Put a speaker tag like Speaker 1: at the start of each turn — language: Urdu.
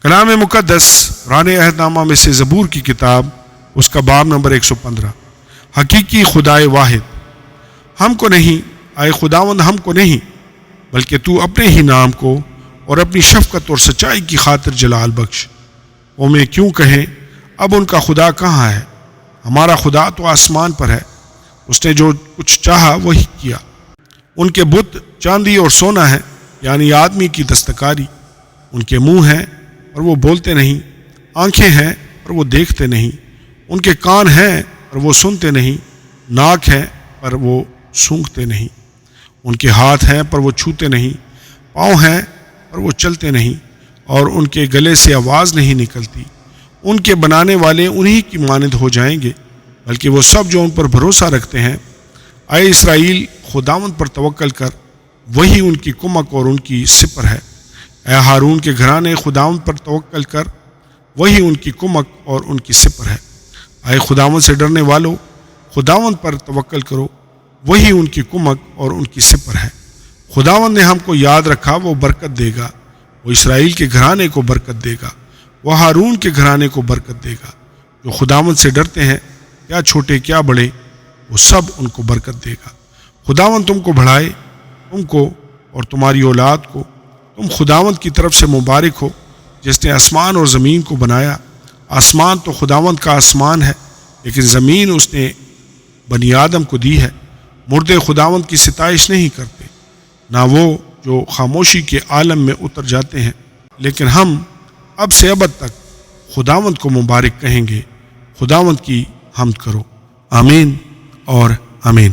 Speaker 1: کلام مقدس قرآن عہد نامہ میں سے زبور کی کتاب، اس کا باب نمبر 115۔ حقیقی خدائے واحد، ہم کو نہیں، آئے خداوند ہم کو نہیں، بلکہ تو اپنے ہی نام کو اور اپنی شفقت اور سچائی کی خاطر جلال بخش۔ قومیں کیوں کہیں اب ان کا خدا کہاں ہے؟ ہمارا خدا تو آسمان پر ہے، اس نے جو کچھ چاہا وہی کیا۔ ان کے بت چاندی اور سونا ہے، یعنی آدمی کی دستکاری۔ ان کے منہ ہیں اور وہ بولتے نہیں، آنکھیں ہیں اور وہ دیکھتے نہیں، ان کے کان ہیں اور وہ سنتے نہیں، ناک ہے پر وہ سونگھتے نہیں، ان کے ہاتھ ہیں پر وہ چھوتے نہیں، پاؤں ہیں پر وہ چلتے نہیں، اور ان کے گلے سے آواز نہیں نکلتی۔ ان کے بنانے والے انہی کی مانند ہو جائیں گے، بلکہ وہ سب جو ان پر بھروسہ رکھتے ہیں۔ اے اسرائیل، خداوند پر توکل کر، وہی ان کی کمک اور ان کی سپر ہے۔ اے ہارون کے گھرانے، خداوند پر توکل کر، وہی ان کی کمک اور ان کی سپر ہے۔ اے خداوند سے ڈرنے والو، خداوند پر توکل کرو، وہی ان کی کمک اور ان کی سپر ہے۔ خداوند نے ہم کو یاد رکھا، وہ برکت دے گا، وہ اسرائیل کے گھرانے کو برکت دے گا، وہ ہارون کے گھرانے کو برکت دے گا۔ جو خداوند سے ڈرتے ہیں، کیا چھوٹے کیا بڑے، وہ سب ان کو برکت دے گا۔ خداوند تم کو بڑھائے، تم کو اور تمہاری اولاد کو۔ تم خداوند کی طرف سے مبارک ہو، جس نے آسمان اور زمین کو بنایا۔ آسمان تو خداوند کا آسمان ہے، لیکن زمین اس نے بنی آدم کو دی ہے۔ مردے خداوند کی ستائش نہیں کرتے، نہ وہ جو خاموشی کے عالم میں اتر جاتے ہیں، لیکن ہم اب سے ابد تک خداوند کو مبارک کہیں گے۔ خداوند کی حمد کرو۔ آمین اور آمین۔